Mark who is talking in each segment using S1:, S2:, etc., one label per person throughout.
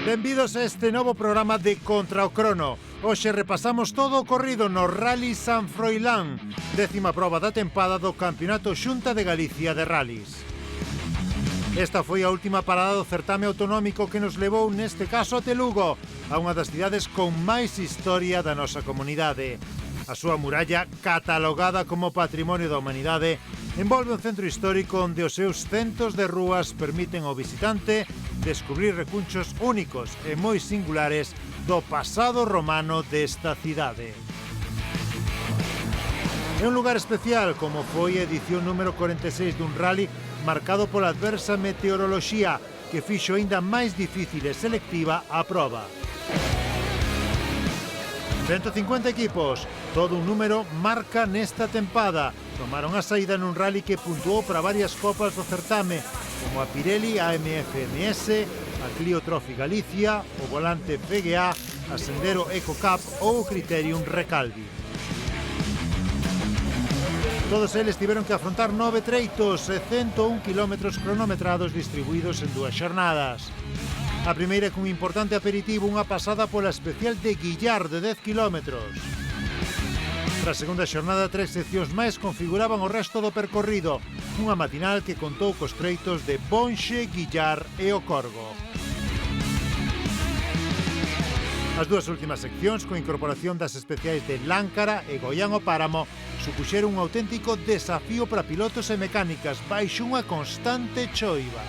S1: Benvidos a este novo programa de Contra o Crono. Hoxe repasamos todo o corrido no Rally San Froilán, 10ª proba da tempada do Campeonato Xunta de Galicia de Rallys. Esta foi a última parada do certame autonómico que nos levou, neste caso, a Lugo, a unha das cidades con máis historia da nosa comunidade. A súa muralla, catalogada como Patrimonio da Humanidade, envolve un centro histórico onde os seus centos de rúas permiten ao visitante descubrir recunchos únicos e moi singulares do pasado romano desta cidade. É un lugar especial, como foi a edición número 46 dun rally marcado pola adversa meteoroloxía, que fixo aínda máis difícil e selectiva a proba. 150 equipos, todo un número marca nesta tempada. Tomaron a saída nun rally que puntuou para varias copas do certame, como a Pirelli AMF-MS, a Clio Trophy Galicia, o Volante PGA, a Sendero Eco Cup ou o Criterium Recalvi. Todos eles tiveron que afrontar 9 treitos e 101 kilómetros cronometrados distribuídos en 2 xornadas. A primeira cun importante aperitivo, unha pasada pola especial de Guillar de 10 kilómetros. Tras a segunda xornada, 3 seccións máis configuraban o resto do percorrido, unha matinal que contou cos treitos de Bonxe, Guillar e o Corgo. As dúas últimas seccións, coa incorporación das especiais de Láncara e Goián o Páramo, supuxeron un auténtico desafío para pilotos e mecánicas baixo unha constante choiva.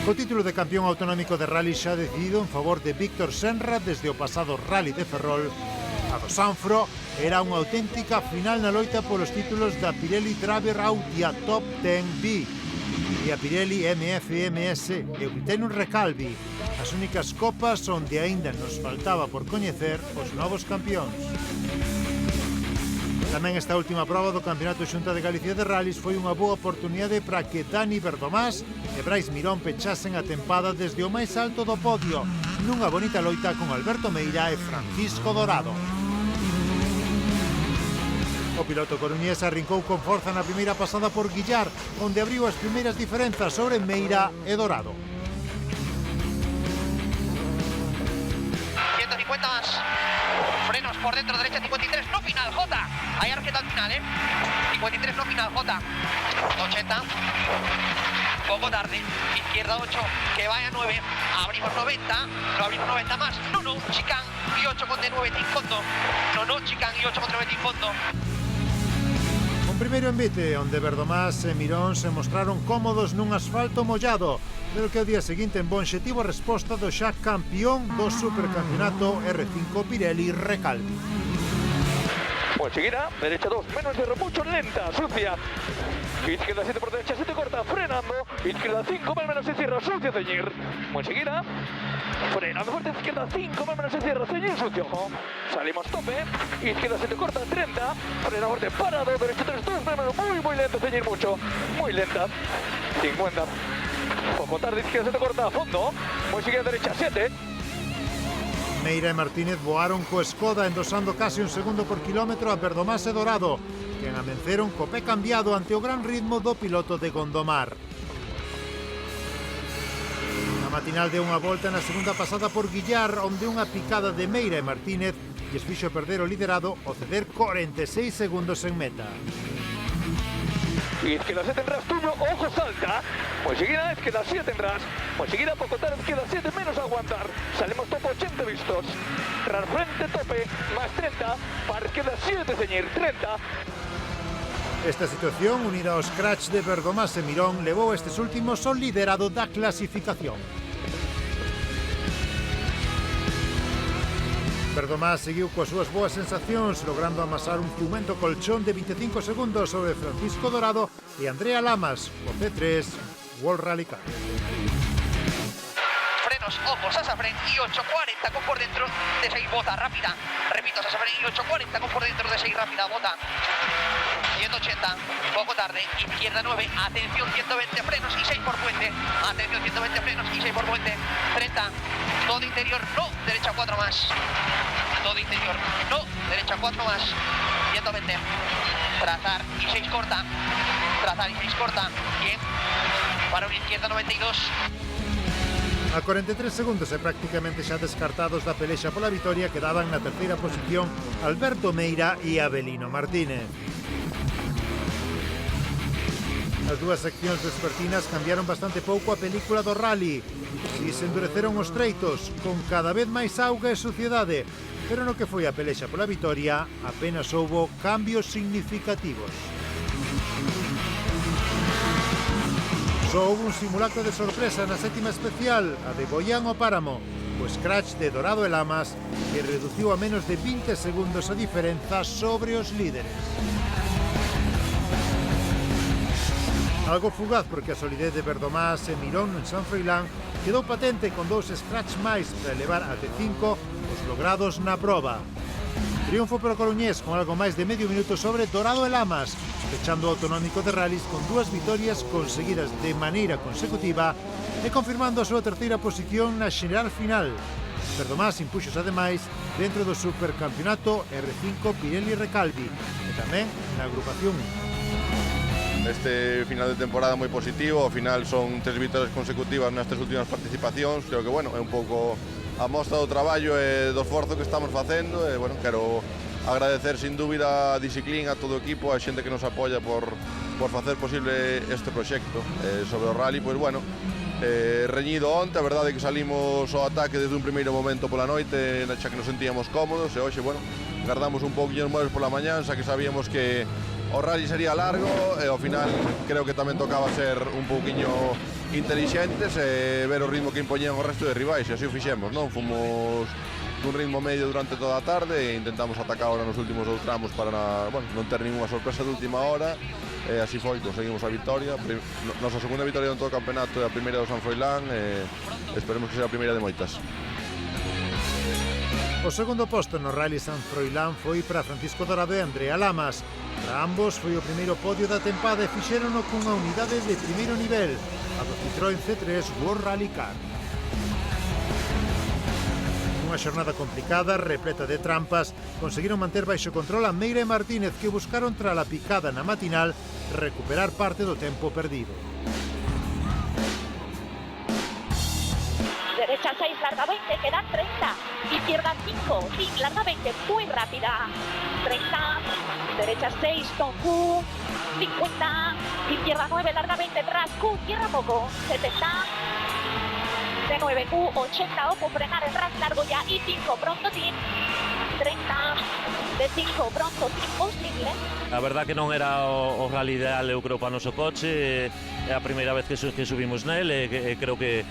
S1: O título de campeón autonómico de rally xa decidido en favor de Víctor Senra desde o pasado Rally de Ferrol. A do Sanfro era unha auténtica final na loita polos títulos da Pirelli Driver Autia Top 10B e a Pirelli MF-MS e o Criterium Recalvi, as únicas copas onde aínda nos faltaba por coñecer os novos campións. Tamén esta última proba do Campeonato Xunta de Galicia de Rallys foi unha boa oportunidade para que Dani Berdomás e Brais Mirón pechasen a tempada desde o máis alto do podio, nunha bonita loita con Alberto Meira e Francisco Dorado. O piloto coruñés arrincou con forza na primeira pasada por Guillar, onde abriu as primeiras diferenzas sobre Meira e Dorado.
S2: 150 más. Frenos por dentro, derecha 53, no final, J. Hay arqueta al final, 53 no final, J. 80. Poco tarde. Izquierda 8, que vaya 9. Abrimos 90, no abrimos 90 más. No, chicán y 8 con de 9 en fondo. No, chicán y 8 con de 9 en fondo.
S1: Un primeiro envite onde Berdomás e Mirón se mostraron cómodos nun asfalto mollado, pero que ao día seguinte en Bonxe tivo resposta do xa campeón do supercampeonato R5 Pirelli Recalvi.
S3: Pues seguirá, derecha 2, menos de remucho, lenta, sucia. Izquierda 7 por derecha, 7 corta, frenando. Izquierda 5, más menos se cierra, sucio, ceñir. Pues seguirá, frenando fuerte, izquierda 5, más menos se cierra, ceñir, sucio, ojo. Salimos tope, izquierda 7 corta, 30, frena fuerte, parado, derecha 3, 2, menos, muy lento, ceñir mucho, muy lenta. 50. Poco tarde, izquierda 7 corta, a fondo. Pues sigue derecha 7.
S1: Meira e Martínez voaron co Skoda endosando case un segundo por kilómetro a Berdomás e Dorado, que amenceron co pé cambiado ante o gran ritmo do piloto de Gondomar. A matinal deu unha volta na segunda pasada por Guillar, onde unha picada de Meira e Martínez lles fixo perder o liderado ao ceder 46 segundos en meta.
S3: Izquierda 7 en ras tuyo, ojo salta. Pues seguida izquierda 7 en ras. Pues seguida poco tarde izquierda 7 menos aguantar. Salimos top 80 vistos. Ras frente tope, más 30. Para izquierda 7 ceñir, 30.
S1: Esta situación, unida ao scratch de Berdomás e Mirón, levou estes últimos ao liderado da clasificación. Berdomás seguiu coas súas boas sensacións, logrando amasar un ciumento colchón de 25 segundos sobre Francisco Dorado e Andrea Lamas, o C3 World Rally Car.
S2: Frenos, ojo, Sasafren y 840 con por dentro de 6 bota rápida. Repito, Sasafren y 840 con por dentro de 6 rápida bota. 180, poco tarde, izquierda 9, atención 120 frenos y 6 por puente. Atención 120 frenos y 6 por puente. 30, todo interior, no, derecha 4 más. Todo interior, no, derecha 4 más. 120, trazar y 6 corta. Trazar y 6 corta, bien. Para una izquierda. izquierda 92.
S1: A 43 segundos e prácticamente xa descartados da pelexa pola vitoria quedaban na terceira posición Alberto Meira e Avelino Martínez. As dúas seccións vespertinas cambiaron bastante pouco a película do rally. Si se endureceron os treitos, con cada vez máis auga e suciedade, pero no que foi a pelexa pola vitoria apenas houbo cambios significativos. Só houve un simulacro de sorpresa na sétima especial, a de Boián ao Páramo, o scratch de Dorado e Lamas, que reduciu a menos de 20 segundos a diferenza sobre os líderes. Algo fugaz porque a solidez de Verdomás e Mirón en San Froilán quedou patente con 2 scratch máis para elevar a T5 os logrados na proba. Triunfo para o coruñés con algo máis de medio minuto sobre Dorado e Lamas, pechando o autonómico de rallies con 2 vitorias conseguidas de maneira consecutiva e confirmando a súa terceira posición na xeral final. Verdomás impuxos ademais dentro do supercampeonato R5 Pirelli Recalvi e tamén na agrupación.
S4: Este final de temporada moi positivo, ao final son 3 vitorias consecutivas nas 3 últimas participacións, creo que bueno, é un pouco a mostra do traballo e do esforzo que estamos facendo e bueno, quero agradecer sin dúbida a Disciclin, a todo o equipo, a xente que nos apoia por facer posible este proxecto. Sobre o rally, pois bueno, reñido onte, a verdade é que salimos ao ataque desde un primeiro momento pola noite, xa que nos sentíamos cómodos e hoxe, bueno, guardamos un pouquinho os moles pola mañá, xa que sabíamos que o rally sería largo e ao final creo que tamén tocaba ser un pouquiño inteligentes e ver o ritmo que impoñían o resto de rivais e así o fixemos, non? Fomos dun ritmo medio durante toda a tarde e intentamos atacar ahora nos últimos 2 tramos para bueno, non ter ninguna sorpresa de última hora e así foi, conseguimos a victoria, nosa segunda victoria en todo o campeonato e a primeira do San Froilán e esperemos que sea a primeira de moitas.
S1: O segundo posto no Rally San Froilán foi para Francisco Dorado e Andrea Lamas. Para ambos foi o primeiro podio da tempada e fixérono cunha unidade de primeiro nivel, a do Citroën C3 World Rally Car. Unha xornada complicada, repleta de trampas, conseguiron manter baixo control a Meira e Martínez, que buscaron tras a picada na matinal recuperar parte do tempo perdido.
S5: Derecha 6, larga 20, quedan 30. Izquierda 5, sí, larga 20, muy rápida. 30, derecha 6, con Q, 50, izquierda 9, larga 20, tras Q, cierra poco, 70, de 9, Q, 80, ojo, frenar el ras largo ya, y 5, pronto, team, 30, de 5, pronto, imposible.
S6: A verdad que non era o rally ideal, eu creo, para o noso coche, é a primeira vez que subimos nel e creo que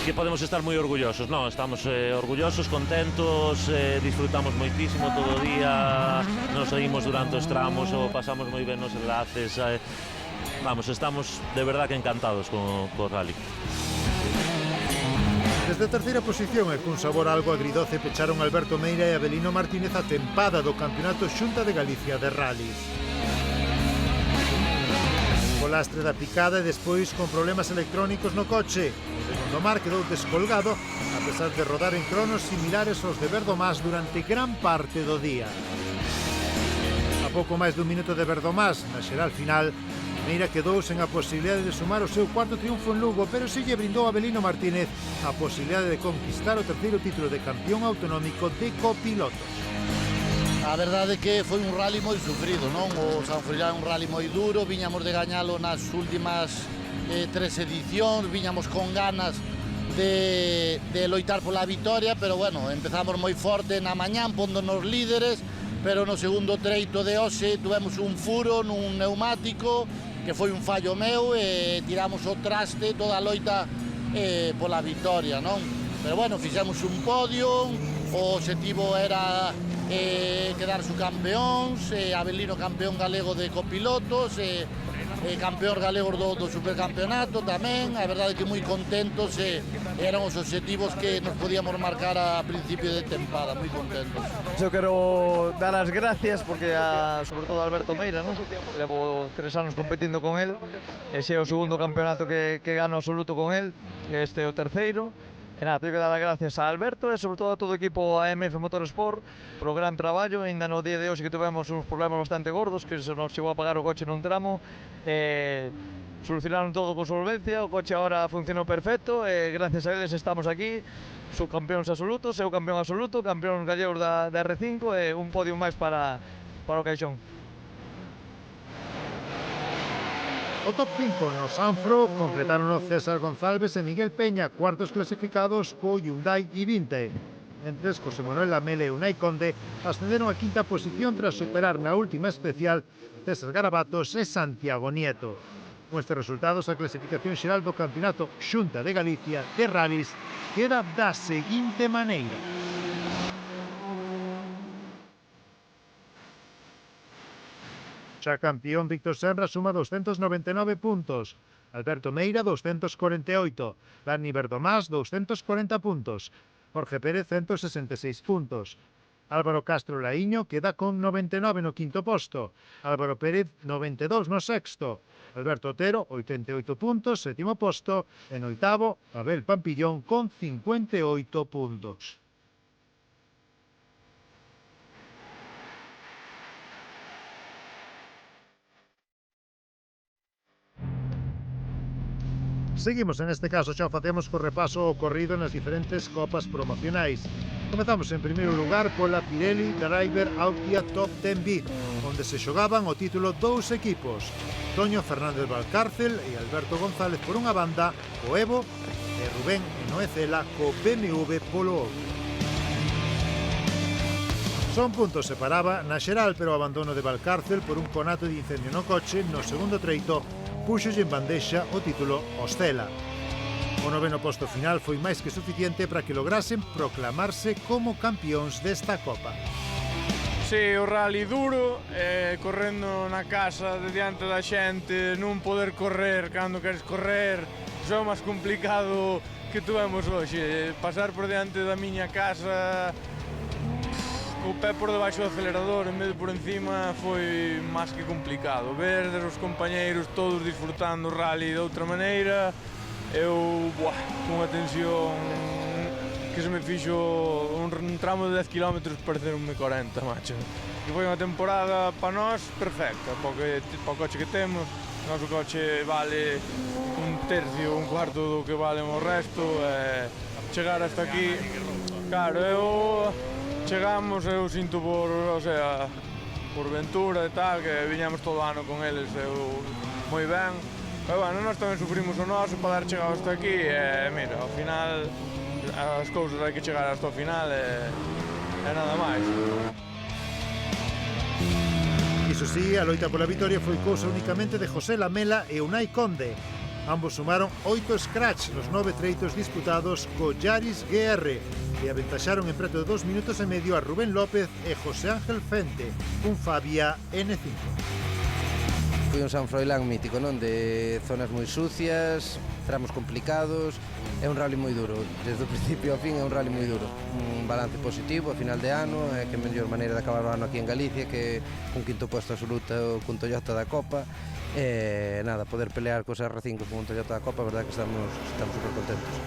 S6: podemos estar moi orgullosos, non? Estamos orgullosos, contentos, disfrutamos moitísimo todo o día, nos saímos durante os tramos, o pasamos moi ben nos enlaces, vamos, estamos de verdad que encantados co rally.
S1: Desde a terceira posición e cun sabor algo agridoce pecharon Alberto Meira e Avelino Martínez a tempada do Campeonato Xunta de Galicia de Rallys. O lastre da picada e despois con problemas electrónicos no coche. O segundo mar quedou descolgado a pesar de rodar en cronos similares aos de Verdomás durante gran parte do día. A pouco máis dun minuto de Verdomás na xeral final, Meira quedou sen a posibilidade de sumar o seu cuarto triunfo en Lugo, pero si lle brindou a Avelino Martínez a posibilidade de conquistar o terceiro título de campeón autonómico de copilotos.
S7: A verdade é que foi un rally moi sufrido, non? O San Froilán é un rally moi duro, viñamos de gañalo nas últimas 3 edicións, viñamos con ganas de loitar pola vitoria, pero bueno, empezamos moi forte na mañán, pondonos líderes, pero no segundo treito de hoxe tuvemos un furo nun neumático, que foi un fallo meu e tiramos o traste toda a loita pola vitoria, non? Pero bueno, fixemos un podio, o objetivo era quedar subcampeóns, Avelino campeón galego de copilotos, campeón galego do supercampeonato tamén, a verdade que moi contentos, eran os objetivos que nos podíamos marcar a principio de tempada, moi contentos.
S8: Eu quero dar as gracias porque sobre todo a Alberto Meira, non? Levo 3 anos competindo con el, ese é o segundo campeonato que gano absoluto con el, este é o terceiro. E nada, tenho que dar as gracias a Alberto e sobre todo a todo o equipo AMF Motorsport por o gran traballo. Ainda no día de hoxe que tivemos uns problemas bastante gordos, que se nos chegou a apagar o coche nun tramo, solucionaron todo con solvencia, o coche ahora funcionou perfecto e gracias a eles estamos aquí, subcampeóns absolutos, eu campeón absoluto, campeón gallegos da R5 e un podio máis para o Caixón.
S1: O top 5 no Sanfro completaron o César González e Miguel Peña, cuartos clasificados co Hyundai i20. Mentres José Manuel Lamela e Unai Conde ascenderon a quinta posición tras superar na última especial César Garabatos e Santiago Nieto. Con estes resultados, a clasificación xeral do Campeonato Xunta de Galicia de Rallys queda da seguinte maneira. Xa campeón Víctor Senra suma 299 puntos, Alberto Meira 248, Dani Verdomás 240 puntos, Jorge Pérez 166 puntos, Álvaro Castro Laíño queda con 99 no quinto posto, Álvaro Pérez 92 no sexto, Alberto Otero 88 puntos, sétimo posto, en oitavo Abel Pampillón con 58 puntos. Seguimos, en este caso xa facemos co repaso ocorrido nas diferentes copas promocionais. Comezamos en primeiro lugar pola Pirelli Driver Autia Top 10 VIP, onde se xogaban o título dous equipos, Toño Fernández Valcárcel e Alberto González por unha banda, o Evo, e Rubén Noecela co BMW Polo outro. Son puntos separaba na xeral, pero o abandono de Valcárcel por un conato de incendio no coche no segundo treito puxolle en bandexa o título Ostela. O noveno posto final foi máis que suficiente para que lograsen proclamarse como campións desta Copa.
S9: Sí, o rally duro, correndo na casa de diante da xente, non poder correr cando queres correr, iso é o máis complicado que tuvemos hoxe. Pasar por diante da miña casa co pé por debaixo do acelerador en vez de por encima foi máis que complicado. Ver os compañeiros todos disfrutando o rally de outra maneira, eu, con unha tensión que se me fixo un tramo de 10 km pareceronme 40, macho. E foi unha temporada para nós perfecta, para o coche que temos. O noso coche vale un tercio, un cuarto do que vale o resto, e chegar hasta aquí, claro, chegamos, eu sinto por Ventura e tal, que viñamos todo ano con eles, moi ben. Pero bueno, nós tamén sufrimos o noso para dar chegado hasta aquí, e mira, ao final as cousas hai que chegar hasta o final e nada máis.
S1: Iso sí, a loita pola vitoria foi cousa únicamente de José Lamela e Unai Conde. Ambos sumaron 8 scratch nos 9 treitos disputados co Yaris GR e aventaxaron en preto de 2 minutos e medio a Rubén López e José Ángel Fente, un Fabia N5.
S10: Foi un San Froilán mítico, non? De zonas moi sucias, tramos complicados, é un rally moi duro, desde o principio ao fin é un rally moi duro. Un balance positivo a final de ano, é que mellor maneira de acabar o ano aquí en Galicia, que un quinto posto absoluto cun Toyota da Copa, e nada, poder pelear cos R5 con un Toyota da Copa, a verdade que estamos super contentos.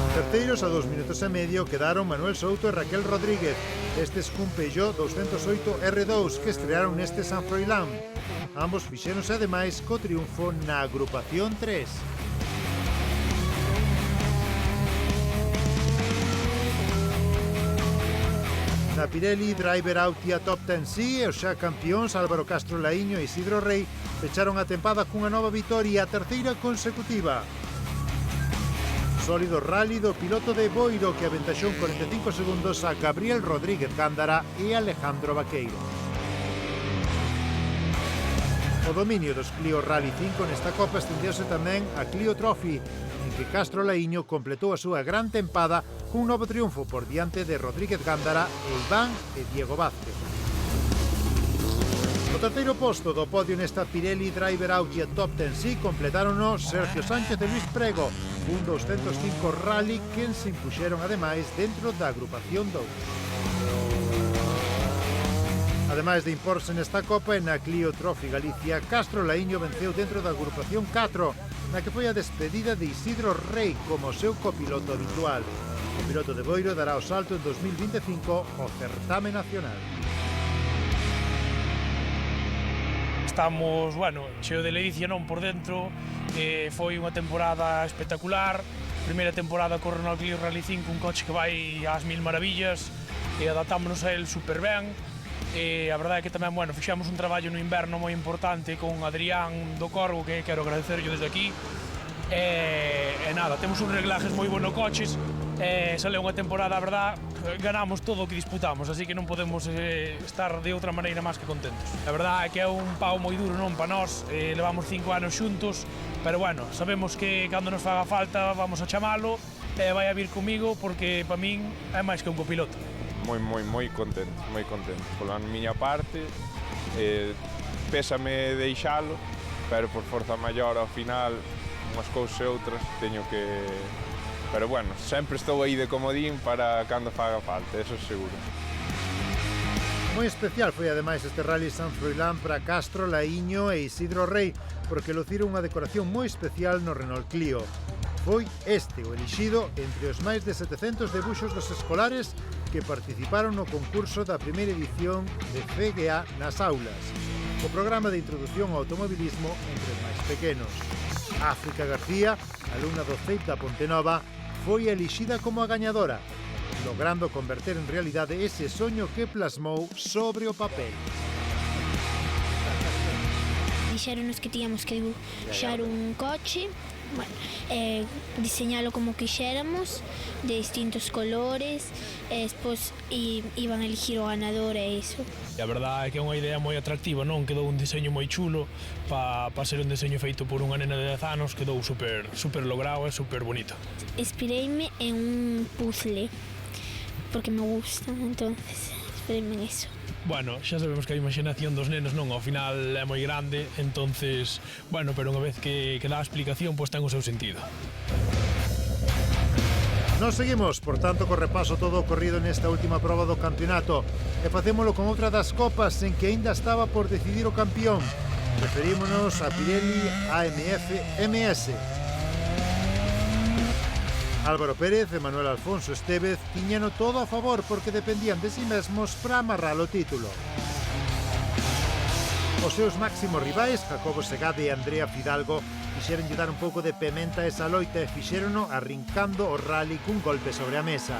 S1: Terceiros a 2 minutos e medio quedaron Manuel Souto e Raquel Rodríguez, estes cun Peugeot 208 R2 que estrearon neste San Froilán. Ambos fixéronse ademais co triunfo na agrupación 3. Na Pirelli Driver Autia Top 10C, os xa campións Álvaro Castro Laíño e Isidro Rey fecharon a tempada cunha nova vitoria, a terceira consecutiva. Sólido rally do piloto de Boiro que aventaxou 45 segundos a Gabriel Rodríguez Gándara e Alejandro Vaqueiro. O dominio dos Clio Rally 5 nesta Copa estendeuse tamén a Clio Trophy, en que Castro Laíño completou a súa gran tempada cun novo triunfo por diante de Rodríguez Gándara e Iván e Diego Vázquez. O terceiro posto do podio nesta Pirelli Driver Autia Top 10C completarono Sergio Sánchez e Luis Prego, un 205 Rally quen se impuxeron ademais dentro da agrupación 2. Ademais de imporse nesta Copa e na Clio Trophy Galicia, Castro Laíño venceu dentro da agrupación 4, na que foi a despedida de Isidro Rey como seu copiloto habitual. O piloto de Boiro dará o salto en 2025 ao certame nacional.
S11: estamos, bueno, cheo de ledicia non por dentro, foi unha temporada espectacular, primeira temporada co Renault Clio Rally 5, un coche que vai ás mil maravillas, e adaptámonos a él super ben, e a verdade é que tamén, bueno, fixemos un traballo no inverno moi importante con Adrián do Corvo, que quero agradecerlo desde aquí, e nada, temos uns reglajes moi buenos coches, sale unha temporada, a verdade, ganamos todo o que disputamos, así que non podemos estar de outra maneira máis que contentos. A verdade é que é un pau moi duro non para nós, levamos 5 anos xuntos, pero bueno, sabemos que cando nos faga falta vamos a chamalo e vai a vir comigo porque para min é máis que un copiloto.
S12: Moi contento pola miña parte, pésame deixalo, pero por forza maior ao final unhas cousas e outras teño que... Pero bueno, sempre estou aí de comodín para cando faga falta, eso seguro.
S1: Moi especial foi ademais este Rally San Froilán para Castro, Laíño e Isidro Rei, porque luciron unha decoración moi especial no Renault Clio. Foi este o elixido entre os máis de 700 debuxos dos escolares que participaron no concurso da primeira edición de FGA nas aulas, o programa de introducción ao automobilismo entre os máis pequenos. África García, alumna do CEIP da Pontenova, foi elixida como a gañadora, logrando converter en realidade ese soño que plasmou sobre o papel.
S13: Dixéronos que tíamos que dibuixar un coche, bueno, diseñalo como quixéramos, de distintos colores, e despois iban a elegir o ganador e iso.
S11: E a verdade é que é unha idea moi atractiva, non? Quedou un diseño moi chulo para ser un diseño feito por unha nena de 10 anos, quedou super logrado e super bonito.
S13: Inspireime en un puzzle, porque me gusta, entonces inspireime en eso.
S11: Bueno, xa sabemos que a imaginación dos nenos non, ao final é moi grande, entonces, bueno, pero unha vez que dá a explicación, pois ten o seu sentido.
S1: Nos seguimos, por tanto, co repaso todo ocorrido nesta última proba do campeonato e facémolo con outra das copas en que aínda estaba por decidir o campeón. Referímonos a Pirelli AMF MS. Álvaro Pérez e Manuel Alfonso Estévez tiñano todo a favor porque dependían de si mesmos para amarrar o título. Os seus máximos rivais, Jacobo Segade e Andrea Fidalgo, quixeron dar un pouco de pementa a esa loita e fixérono arrincando o rally cun golpe sobre a mesa.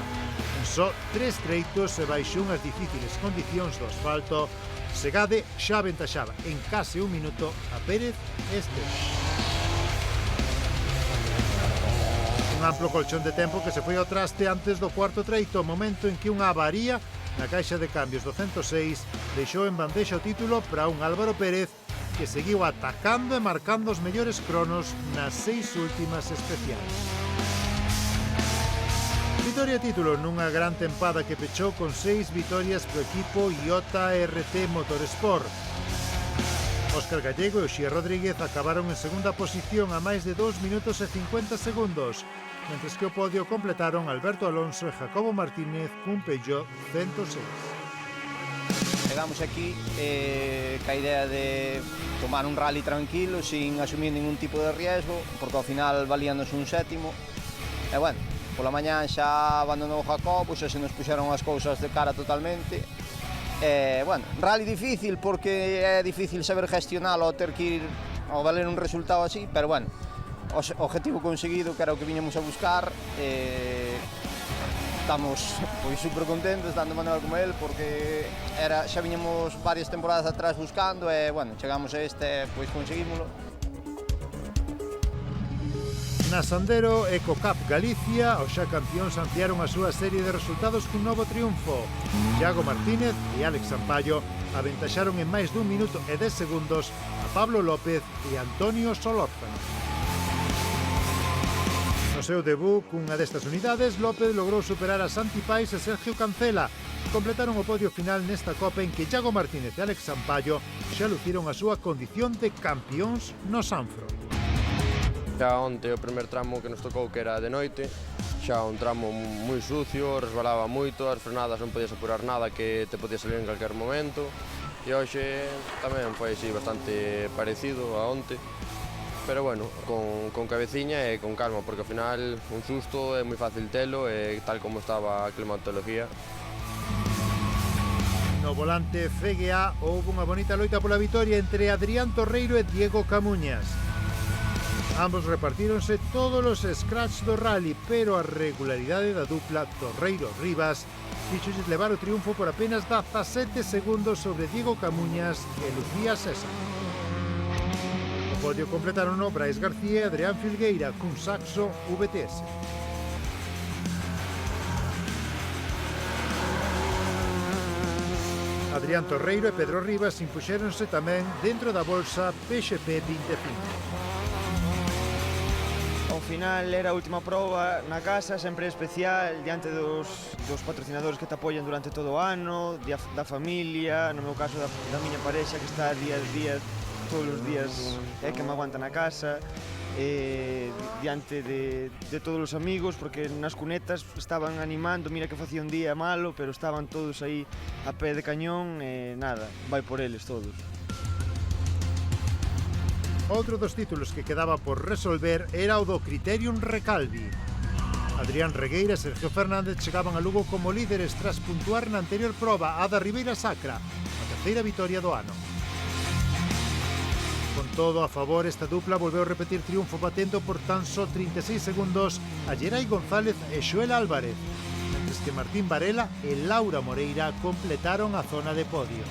S1: En só 3 treitos e baixo unhas difíciles condicións do asfalto, Segade xa aventaxaba en case un minuto a Pérez este. Un amplo colchón de tempo que se foi ao traste antes do cuarto treito, momento en que unha avaría na caixa de cambios do 106 deixou en bandexa o título para un Álvaro Pérez que seguiu atacando e marcando os mellores cronos nas 6 últimas especiais. Vitoria e título nunha gran tempada que pechou con 6 vitorias pro equipo IOTA RT Motorsport. Óscar Gallego e Uxía Rodríguez acabaron en segunda posición a máis de 2 minutos e 50 segundos, mentres que o podio completaron Alberto Alonso e Jacobo Martínez cun Peugeot 106.
S14: Chegamos aquí ca idea de tomar un rally tranquilo, sin asumir ningún tipo de riesgo, porque ao final valíanos un sétimo. E bueno, pola mañán xa abandonou Jacobo, xa se nos puxeron as cousas de cara totalmente. Bueno, rally difícil porque é difícil saber gestionalo ao ter que ir ao valer un resultado así, pero bueno, o objetivo conseguido, que era o que viñamos a buscar. Estamos super contentos dando Manuel como él, porque xa viñamos varias temporadas atrás buscando e, bueno, chegamos a este, pois conseguímoslo.
S1: Na Sandero EcoCup Galicia, os xa campións ampliaron a súa serie de resultados cun novo triunfo. Iago Martínez e Alex Sampaio aventaxaron en máis dun minuto e 10 segundos a Pablo López e Antonio Solórzano. No seu debut cunha destas unidades, López logrou superar a Santi Pais e Sergio Cancela. Completaron o podio final nesta copa en que Iago Martínez e Alex Sampaio xa luciron a súa condición de campións no Sanfro.
S15: Xa onte o primer tramo que nos tocou, que era de noite, xa un tramo moi sucio, resbalaba moito, as frenadas non podías apurar nada, que te podía salir en calquer momento, e hoxe tamén foi así bastante parecido a onte, pero bueno, con cabeciña e con calma, porque ao final un susto é moi fácil telo, e tal como estaba a climatología.
S1: No No volante FGA houve unha bonita loita pola vitoria entre Adrián Torreiro e Diego Camuñas. Ambos repartíronse todos os scratch do rally, pero a regularidade da dupla Torreiro-Rivas fíxolles levar o triunfo por apenas 17 segundos sobre Diego Camuñas e Lucía César. O podio completaron Brais García e Adrián Filgueira cun Saxo VTS. Adrián Torreiro e Pedro Rivas impuxéronse tamén dentro da bolsa PXP 25.
S16: Ao final era a última proba na casa, sempre especial, diante dos patrocinadores que te apoian durante todo o ano, da familia, no meu caso da miña parexa que está día a día, todos os días que me aguanta na casa, diante de todos os amigos, porque nas cunetas estaban animando, mira que facía un día malo, pero estaban todos aí a pé de cañón e nada, vai por eles todos.
S1: Outro dos títulos que quedaba por resolver era o do Criterium Recalvi. Adrián Regueira e Sergio Fernández chegaban a Lugo como líderes tras puntuar na anterior proba, a da Ribeira Sacra, a terceira vitoria do ano. Con todo a favor, esta dupla volveu a repetir triunfo batendo por tan só 36 segundos a Gerai González e Xoel Álvarez, mentres que Martín Varela e Laura Moreira completaron a zona de podio.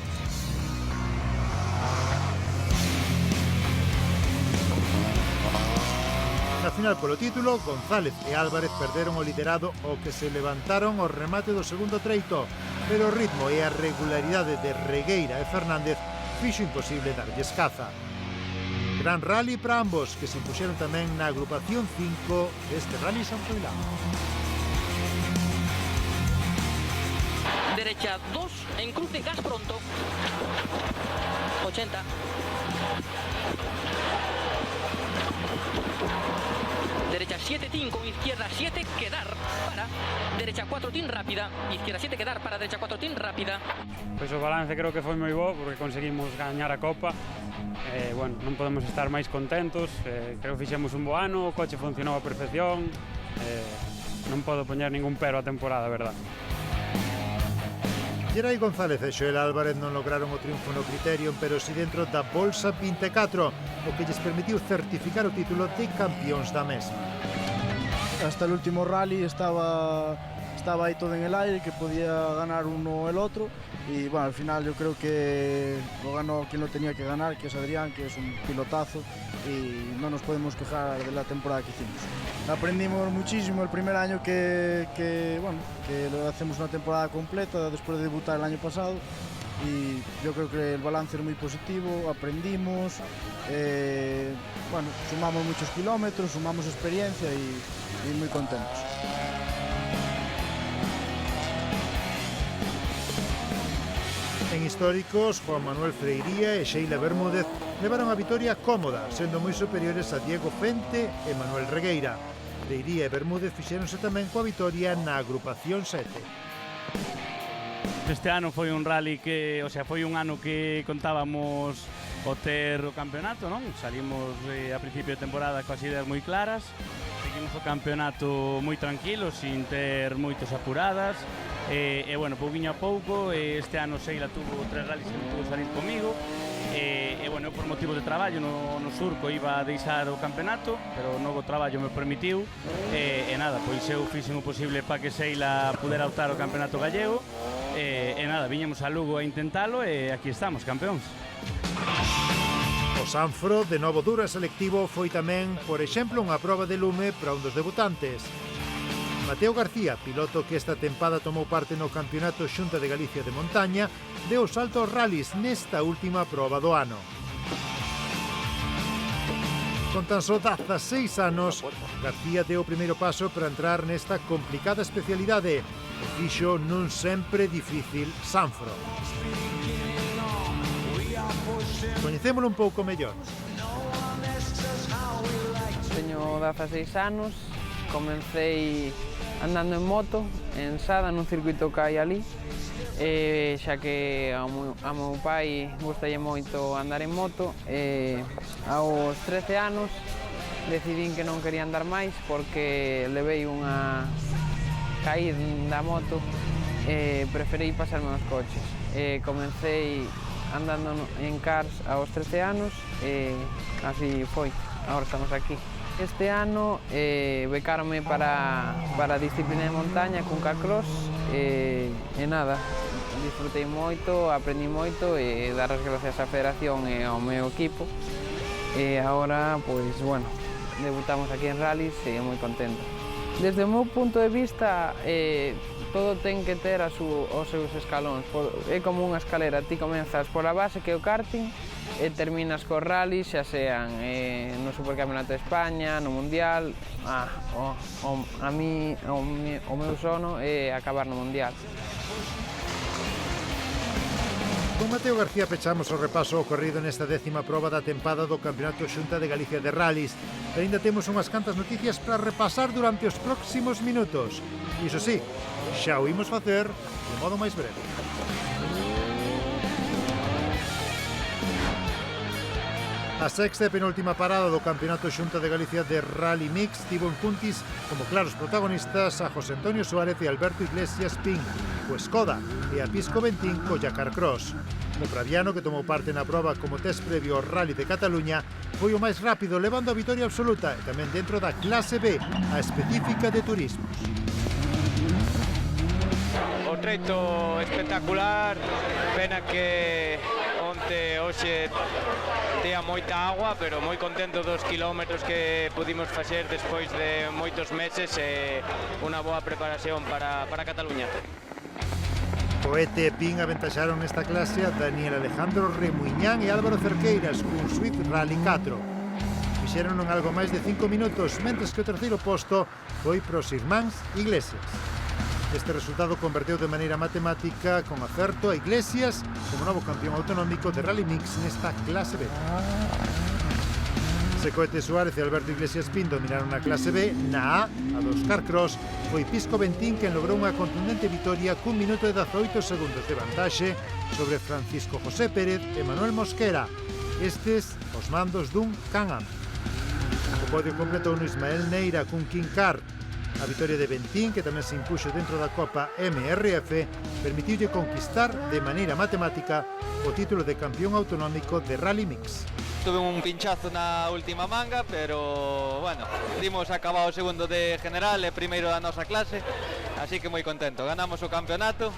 S1: Na final polo título, González e Álvarez perderon o liderado ao que se levantaron ao remate do segundo treito, pero o ritmo e a regularidade de Regueira e Fernández fixo imposible darlles caza. Gran rally para ambos, que se impuxeron tamén na agrupación 5 deste Rally San Froilán.
S2: Derecha 2, en cruce, gas pronto. 80. Derecha 7-5, izquierda 7, quedar, para. Derecha 4-tin, rápida. Izquierda 7, quedar, para. Derecha 4-tin, rápida.
S17: Pois o balance creo que foi moi bo, porque conseguimos gañar a Copa. Bueno, non podemos estar máis contentos. Creo que fixemos un bo ano, o coche funcionou a perfección. Non podo poñer ningún pero a temporada, verdad.
S1: Gerai González e Xoel Álvarez non lograron o triunfo no Criterium, pero si dentro da Bolsa 24, o que lles permitiu certificar o título de campións da mesma.
S18: Hasta el último rally estaba ahí todo en el aire, que podía ganar uno o el otro, y bueno, al final yo creo que lo ganó quien lo tenía que ganar, que es Adrián, que es un pilotazo, y no nos podemos quejar de la temporada que hicimos. Aprendimos muchísimo el primer año que lo hacemos una temporada completa después de debutar el año pasado, y yo creo que el balance es muy positivo, aprendimos, sumamos muchos kilómetros, sumamos experiencia y muy contentos.
S1: En históricos, Juan Manuel Freiría e Sheila Bermúdez levaron a vitoria cómoda, sendo moi superiores a Diego Fente e Manuel Regueira. Freiría e Bermúdez fixéronse tamén coa vitoria na agrupación 7.
S19: Este ano foi un rally que, foi un ano que contábamos o ter o campeonato, non? Salimos a principio de temporada coas ideas moi claras, seguimos o campeonato moi tranquilo, sin ter moitos apuradas, pouquinho a pouco, este ano Sheila tuvo 3 rallies que non pudo salir comigo, eu por motivo de traballo no Surco iba a deixar o campeonato, pero o novo traballo me permitiu, pois eu fixen o posible para que Sheila pudera optar ao campeonato gallego, viñamos a Lugo a intentalo e aquí estamos, campeóns.
S1: O Sanfro, de novo duro e selectivo, foi tamén, por exemplo, unha proba de lume para un dos debutantes. Mateo García, piloto que esta tempada tomou parte no Campeonato Xunta de Galicia de Montaña, deu salto aos rallies nesta última proba do ano. Con tan só 16 anos, García deu o primeiro paso para entrar nesta complicada especialidade, e fixo nun sempre difícil Sanfro. Coñecémolo un pouco mellor.
S20: Teño 16 anos, comecei andando en moto, en Sada, nun circuito que hai ali, xa que a meu pai gustalle moito andar en moto, aos 13 anos decidín que non quería andar máis porque levei unha caída da moto e preferí pasarme aos coches. Comecei andando en cars aos 13 anos e así foi, agora estamos aquí. Este ano becáronme para a disciplina de montaña con carcross e nada, disfrutei moito, aprendi moito e dar as gracias á federación e ao meu equipo. E agora, pois, bueno, debutamos aquí en rallies e moi contento. Desde o meu punto de vista, todo ten que ter os seus escalóns. É como unha escalera, ti comenzas por a base que é o karting e terminas cos rallies, xa sean no Supercampeonato de España, no Mundial. O meu sono é acabar no Mundial.
S1: Con Mateo García pechamos o repaso ocorrido nesta 10ª proba da tempada do Campeonato Xunta de Galicia de Rallys. E ainda temos unhas cantas noticias para repasar durante os próximos minutos. Iso sí, xa o imos facer de modo máis breve. A sexta e penúltima parada do Campeonato Xunta de Galicia de Rally Mix tivo en Cuntis como claros protagonistas a José Antonio Suárez e Alberto Iglesias Pin, co Skoda, e a Pisco Ventín co Yakar Cross. O praviano, que tomou parte na proba como test previo ao Rally de Cataluña, foi o máis rápido, levando a vitoria absoluta e tamén dentro da clase B, a específica de turismos.
S21: O treito espectacular, pena que hoxe tea moita agua, pero moi contento dos kilómetros que pudimos facer despois de moitos meses e unha boa preparación para Cataluña.
S1: Poete e Pin aventaxaron nesta clase a Daniel Alejandro Remuiñán e Álvaro Cerqueiras cun Swift Rally 4. Fixeron en algo máis de 5 minutos, mentres que o terceiro posto foi pros irmáns Iglesias. Este resultado converteu de maneira matemática con acerto a Iglesias como novo campeón autonómico de Rally Mix nesta clase B. Se Coete Suárez e Alberto Iglesias Pin dominaron na clase B, na A dos Carcross, foi Pisco Ventín quen logrou unha contundente vitoria cun minuto e 18 segundos de vantaxe sobre Francisco José Pérez e Manuel Mosquera, estes os mandos dun Can-Am. O podio completou no Ismael Neira cun King Car. A vitoria de Ventín, que tamén se impuxo dentro da Copa MRF, permitiulle conquistar de maneira matemática o título de campeón autonómico de Rally Mix.
S22: Tuve un pinchazo na última manga, pero, bueno, dimos acabado o segundo de general e primeiro da nosa clase, así que moi contento. Ganamos o campeonato.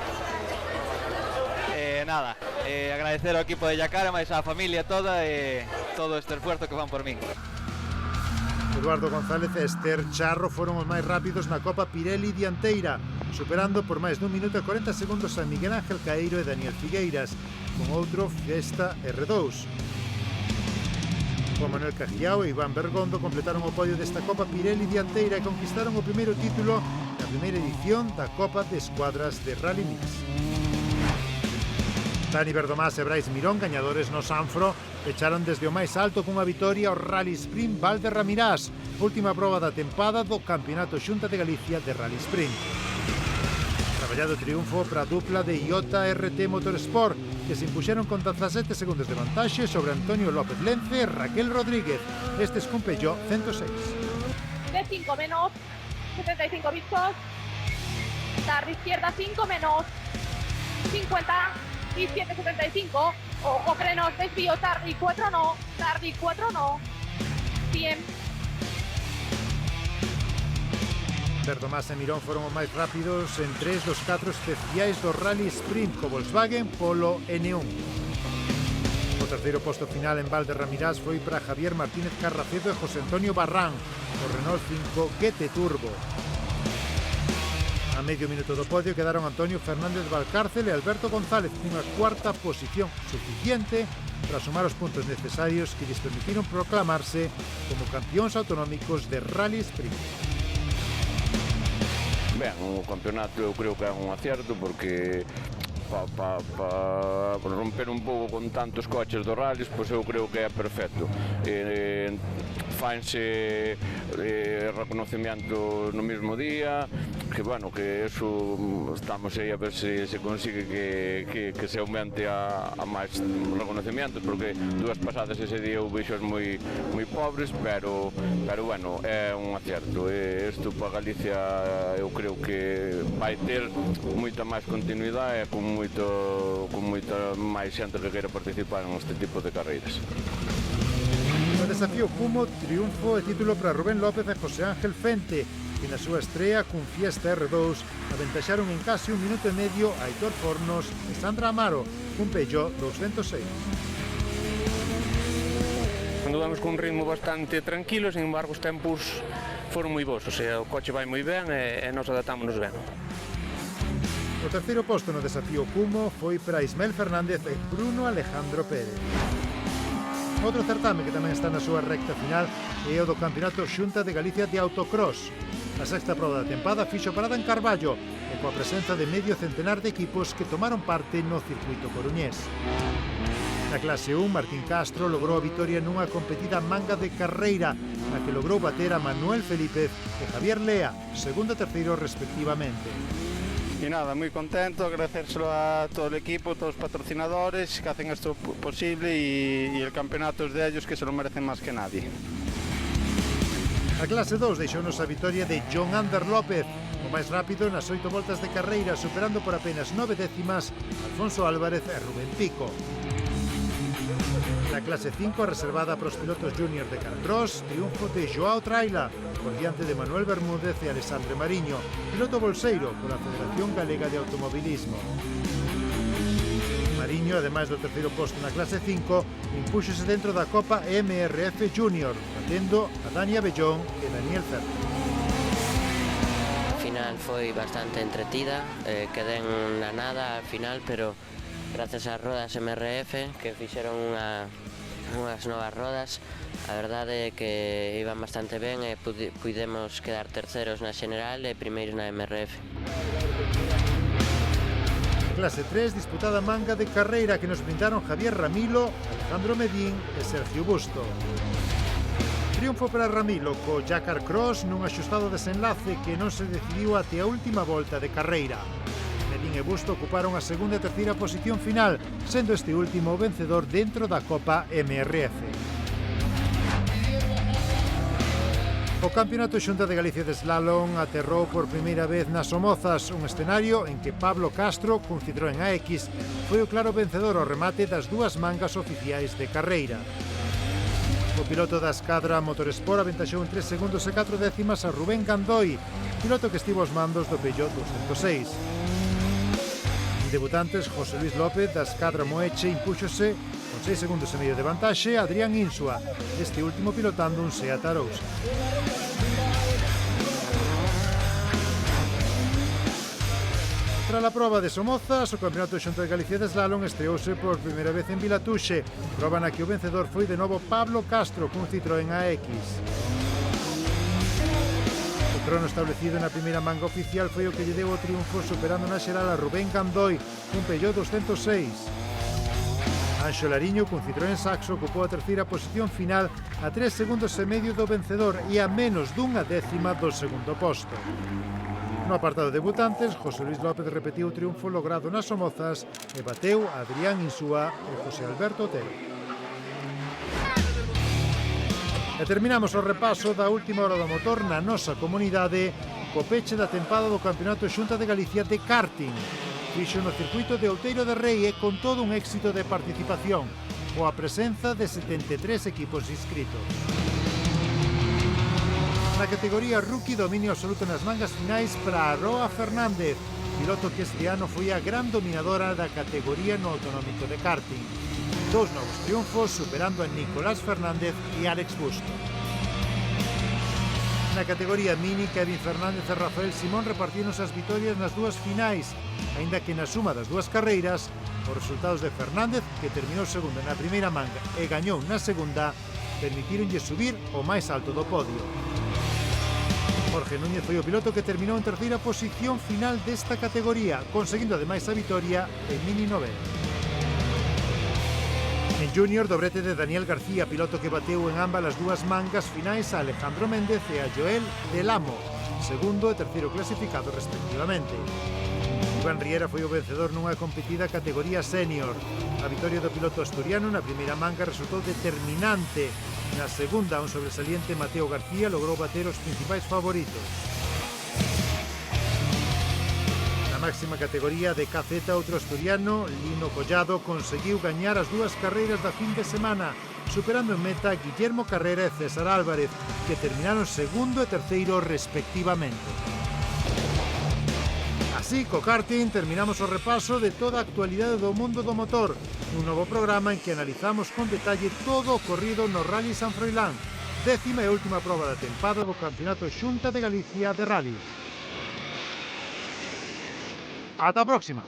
S22: Nada, agradecer ao equipo de Yakar, máis á familia toda e todo este esfuerzo que fan por min.
S1: Eduardo González e Esther Charro foron os máis rápidos na Copa Pirelli dianteira, superando por máis dun minuto e 40 segundos a Miguel Ángel Caeiro e Daniel Figueiras, con outro Fiesta R2. Juan Manuel Cajiao e Iván Bergondo completaron o podio desta Copa Pirelli dianteira e conquistaron o primeiro título da primeira edición da Copa de Escuadras de Rally Mix. Dani Verdomás e Brais Mirón, gañadores no Sanfro, pecharon desde o máis alto cunha vitoria ao Rally Sprint Valderramirás, última proba da tempada do Campeonato Xunta de Galicia de Rally Sprint. Traballado triunfo para a dupla de IOTA RT Motorsport, que se impuxeron con 17 segundos de vantaxe sobre Antonio López Lence e Raquel Rodríguez, estes cun Peugeot 106.
S5: De 5 menos 75 bits, tarde izquierda 5 menos 50 y 775, ojo frenos, desvío, tarde 4 no, 100.
S1: Verdomás e Mirón foron os máis rápidos en 3 dos 4 especiais do Rally Sprint co Volkswagen Polo N1. O terceiro posto final en Valderramirás foi para Javier Martínez Carracedo e José Antonio Barrán, o Renault 5 GT Turbo. A medio minuto do podio quedaron Antonio Fernández Valcárcel e Alberto González cunha cuarta posición suficiente para sumar os puntos necesarios que lles permitiron proclamarse como campións autonómicos de Rally Sprint.
S23: Ben, o campeonato eu creo que é un acierto porque para romper un pouco con tantos coches do rallies, pois eu creo que é perfecto. Fanse reconocimiento no mismo día, que bueno, que eso estamos aí a ver se consigue que se aumente a máis reconocimientos, porque dúas pasadas ese día houve xos moi pobres, pero bueno, é un acierto. Isto para Galicia eu creo que vai ter moita máis continuidade e con moita máis xente que queira participar neste tipo de carreiras.
S1: No desafío Cumo, triunfo e título para Rubén López e José Ángel Fente, que na súa estrea cun Fiesta R2 aventaxaron en case 1 minuto e medio a Aitor Fornos e Sandra Amaro, cun Peugeot 206.
S3: Andamos con un ritmo bastante tranquilo, sin embargo os tempos foron moi bons, o sea, o coche vai moi ben e nós adaptámonos ben.
S1: O terceiro posto no desafío Cumo foi para Ismael Fernández e Bruno Alejandro Pérez. Outro certame que tamén está na súa recta final é o do Campeonato Xunta de Galicia de Autocross. A sexta proba da tempada fixo parada en Carballo e coa presenza de medio centenar de equipos que tomaron parte no circuito coruñés. Na clase 1, Martín Castro logrou a vitoria nunha competida manga de carreira na que logrou bater a Manuel Felípez e Javier Lea, segundo e terceiro respectivamente.
S4: Y nada, muy contento, agradecérselo a todo el equipo, todos los patrocinadores que hacen esto posible y el campeonato es de ellos, que se lo merecen más que nadie.
S1: A clase 2 deixounos a vitoria de John Ander López, o máis rápido nas 8 voltas de carreira, superando por apenas 9 décimas Alfonso Álvarez e Rubén Pico. Na clase 5, reservada para os pilotos junior de Carcross, triunfo de Joao Traila, por diante de Manuel Bermúdez e Alessandre Mariño, piloto bolseiro pola Federación Galega de Automobilismo. Mariño, ademais do terceiro posto na clase 5, impúxose dentro da Copa MRF Junior, batendo a Dani Abellón e Daniel Ferro.
S6: A final foi bastante entretida, quedé en la nada al final, pero gracias ás rodas MRF que fixeron unhas novas rodas, a verdade é que iban bastante ben e pudemos quedar terceros na xeneral e primeiros na MRF.
S1: Clase 3, disputada manga de carreira que nos brindaron Javier Ramilo, Alejandro Medín e Sergio Busto. Triunfo para Ramilo co Jakar Cross nun axustado desenlace que non se decidiu até a última volta de carreira. Medín e Busto ocuparon a segunda e terceira posición final, sendo este último o vencedor dentro da Copa MRF. O Campeonato Xunta de Galicia de Slalom aterrou por primeira vez nas Somozas, un escenario en que Pablo Castro, cun Citroën AX, foi o claro vencedor ao remate das dúas mangas oficiais de carreira. O piloto da escadra Motorsport aventaxou en 3 segundos e 4 décimas a Rubén Gandoi, piloto que estivo aos mandos do Peugeot 206. Debutantes, José Luis López da escadra Moeche impúxose con 6 segundos e medio de vantaxe a Adrián Insua, este último pilotando un Seat Arousa. Tras a proba de Somozas, o Campeonato Xunta de Galicia de Slalom estreouse por primeira vez en Vilatuxe, proba na que o vencedor foi de novo Pablo Castro cun Citroën AX. O crono establecido na primeira manga oficial foi o que lle deu o triunfo, superando na xeral a Rubén Gandoi cun Peugeot 206. Anxo Lariño, cun Citroën Saxo, ocupou a terceira posición final a 3 segundos e medio do vencedor e a menos dunha décima do segundo posto. No apartado de debutantes, José Luis López repetiu o triunfo logrado nas Somozas e bateu a Adrián Insúa e José Alberto Otero. E terminamos o repaso da última hora do motor na nosa comunidade co peche da tempada do Campeonato Xunta de Galicia de karting. Fixo no circuito de Outeiro de Rei e con todo un éxito de participación, coa presenza de 73 equipos inscritos. Na categoría Rookie, dominio absoluto nas mangas finais para Aroa Fernández, piloto que este ano foi a gran dominadora da categoría no autonómico de karting. 2 novos triunfos, superando a Nicolás Fernández e Alex Busto. Na categoría Mini, Kevin Fernández e Rafael Simón repartíronse as vitorias nas dúas finais, aínda que na suma das dúas carreiras, os resultados de Fernández, que terminou segundo na primeira manga e gañou na segunda, permitíronlle subir ao máis alto do podio. Jorge Núñez foi o piloto que terminou en terceira posición final desta categoría, conseguindo ademais a vitoria en Mini 9. En júnior, dobrete de Daniel García, piloto que bateu en ambas as dúas mangas finais a Alejandro Méndez e a Joel Del Amo, segundo e terceiro clasificado respectivamente. Iván Riera foi o vencedor nunha competida categoría senior. A vitoria do piloto asturiano na primeira manga resultou determinante. Na segunda, un sobresaliente Mateo García logrou bater os principais favoritos. Na máxima categoría de KZ, outro asturiano, Lino Collado, conseguiu gañar as dúas carreiras da fin de semana, superando en meta Guillermo Carrera e César Álvarez, que terminaron segundo e terceiro respectivamente. Así, co karting, terminamos o repaso de toda a actualidade do mundo do motor, nun novo programa en que analizamos con detalle todo o ocorrido no Rally San Froilán, 10ª e última proba da tempada do Campeonato Xunta de Galicia de Rally. Ata a próxima!